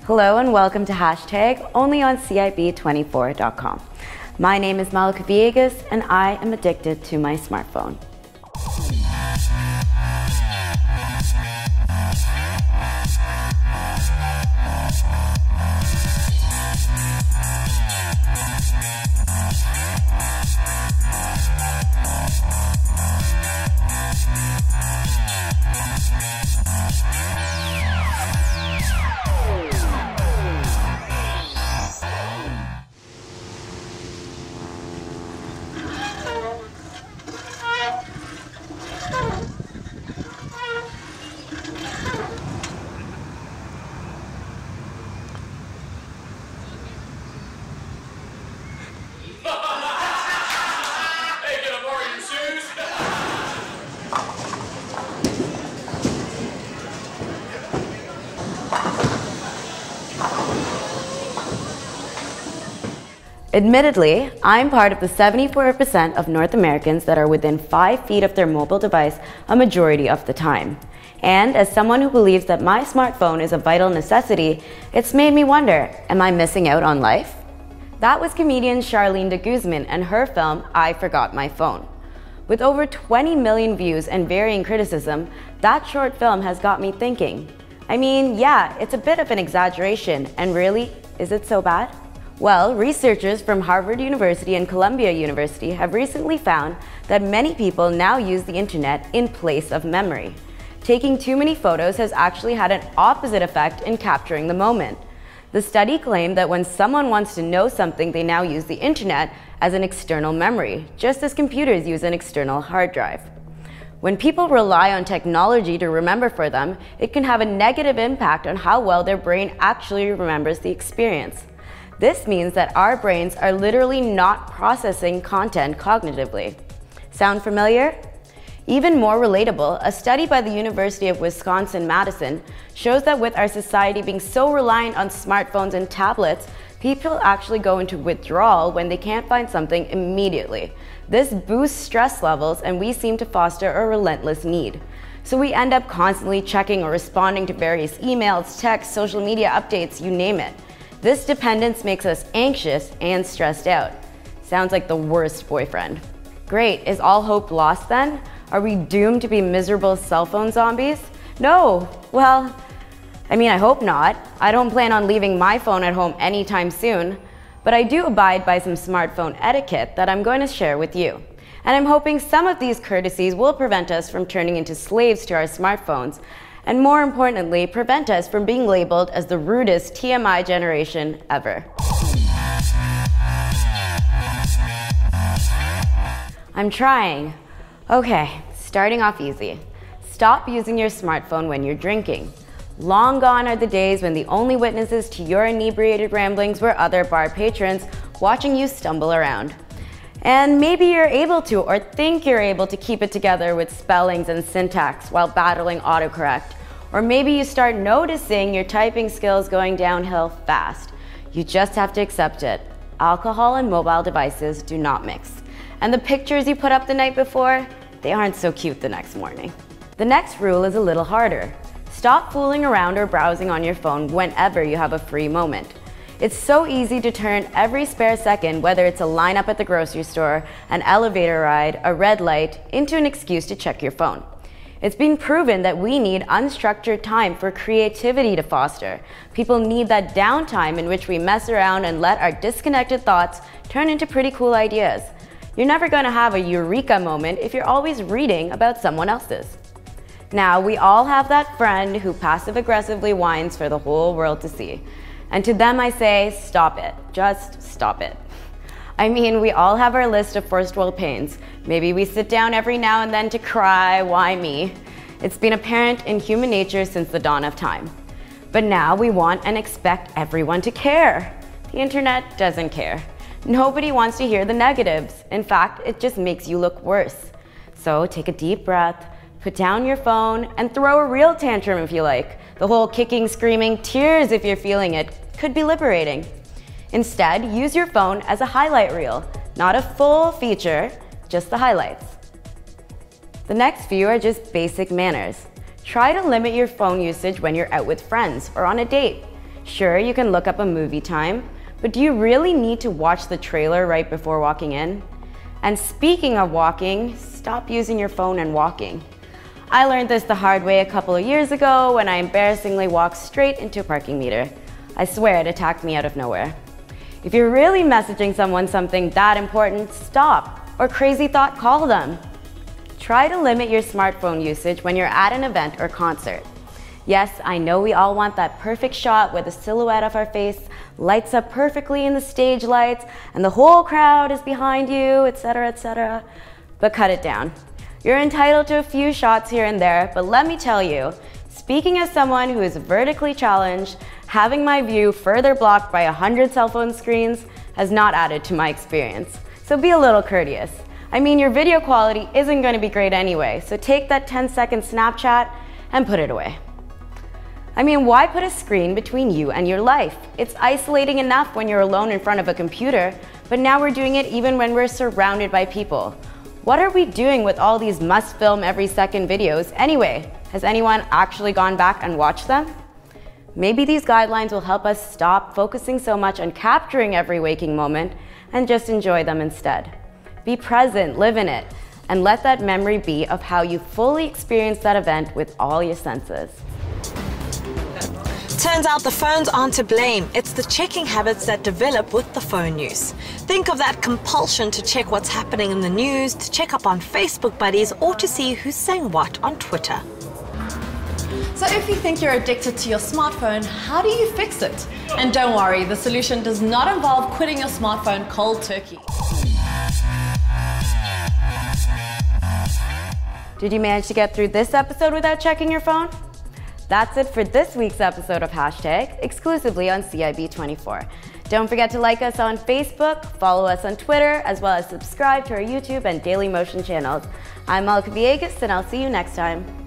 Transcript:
Hello and welcome to HashTag, only on CIB24.com. My name is Malika Villegas and I am addicted to my smartphone. Admittedly, I'm part of the 74% of North Americans that are within 5 feet of their mobile device a majority of the time. And as someone who believes that my smartphone is a vital necessity, it's made me wonder, am I missing out on life? That was comedian Charlene deGuzman and her film, I Forgot My Phone. With over 20 million views and varying criticism, that short film has got me thinking. I mean, yeah, it's a bit of an exaggeration, and really, is it so bad? Well, researchers from Harvard University and Columbia University have recently found that many people now use the internet in place of memory. Taking too many photos has actually had an opposite effect in capturing the moment. The study claimed that when someone wants to know something, they now use the internet as an external memory, just as computers use an external hard drive. When people rely on technology to remember for them, it can have a negative impact on how well their brain actually remembers the experience. This means that our brains are literally not processing content cognitively. Sound familiar? Even more relatable, a study by the University of Wisconsin-Madison shows that with our society being so reliant on smartphones and tablets, people actually go into withdrawal when they can't find something immediately. This boosts stress levels and we seem to foster a relentless need. So we end up constantly checking or responding to various emails, texts, social media updates, you name it. This dependence makes us anxious and stressed out. Sounds like the worst boyfriend. Great, is all hope lost then? Are we doomed to be miserable cell phone zombies? No, well, I hope not. I don't plan on leaving my phone at home anytime soon, but I do abide by some smartphone etiquette that I'm going to share with you. And I'm hoping some of these courtesies will prevent us from turning into slaves to our smartphones, and more importantly, prevent us from being labeled as the rudest TMI generation ever. I'm trying. Okay, starting off easy. Stop using your smartphone when you're drinking. Long gone are the days when the only witnesses to your inebriated ramblings were other bar patrons watching you stumble around. And maybe you're able to, or think you're able to, keep it together with spellings and syntax while battling autocorrect. Or maybe you start noticing your typing skills going downhill fast. You just have to accept it. Alcohol and mobile devices do not mix. And the pictures you put up the night before, they aren't so cute the next morning. The next rule is a little harder. Stop fooling around or browsing on your phone whenever you have a free moment. It's so easy to turn every spare second, whether it's a lineup at the grocery store, an elevator ride, a red light, into an excuse to check your phone. It's been proven that we need unstructured time for creativity to foster. People need that downtime in which we mess around and let our disconnected thoughts turn into pretty cool ideas. You're never going to have a eureka moment if you're always reading about someone else's. Now, we all have that friend who passive-aggressively whines for the whole world to see. And to them I say, stop it. Just stop it. We all have our list of first world pains. Maybe we sit down every now and then to cry, why me? It's been apparent in human nature since the dawn of time. But now we want and expect everyone to care. The internet doesn't care. Nobody wants to hear the negatives. In fact, it just makes you look worse. So take a deep breath, put down your phone, and throw a real tantrum if you like. The whole kicking, screaming, tears if you're feeling it could be liberating. Instead, use your phone as a highlight reel, not a full feature, just the highlights. The next few are just basic manners. Try to limit your phone usage when you're out with friends or on a date. Sure, you can look up a movie time, but do you really need to watch the trailer right before walking in? And speaking of walking, stop using your phone and walking. I learned this the hard way a couple of years ago when I embarrassingly walked straight into a parking meter. I swear it attacked me out of nowhere. If you're really messaging someone something that important, stop, or crazy thought, call them. Try to limit your smartphone usage when you're at an event or concert. Yes, I know we all want that perfect shot where the silhouette of our face lights up perfectly in the stage lights and the whole crowd is behind you, etc., etc. But cut it down. You're entitled to a few shots here and there, but let me tell you, speaking as someone who is vertically challenged, having my view further blocked by 100 cell phone screens has not added to my experience. So be a little courteous. I mean, your video quality isn't going to be great anyway, so take that 10-second Snapchat and put it away. I mean, why put a screen between you and your life? It's isolating enough when you're alone in front of a computer, but now we're doing it even when we're surrounded by people. What are we doing with all these must-film every second videos anyway? Has anyone actually gone back and watched them? Maybe these guidelines will help us stop focusing so much on capturing every waking moment and just enjoy them instead. Be present, live in it, and let that memory be of how you fully experienced that event with all your senses. Turns out the phones aren't to blame. It's the checking habits that develop with the phone use. Think of that compulsion to check what's happening in the news, to check up on Facebook buddies, or to see who's saying what on Twitter. So if you think you're addicted to your smartphone, how do you fix it? And don't worry, the solution does not involve quitting your smartphone cold turkey. Did you manage to get through this episode without checking your phone? That's it for this week's episode of HashTag, exclusively on CIB24. Don't forget to like us on Facebook, follow us on Twitter, as well as subscribe to our YouTube and Daily Motion channels. I'm Malka Villegas, and I'll see you next time.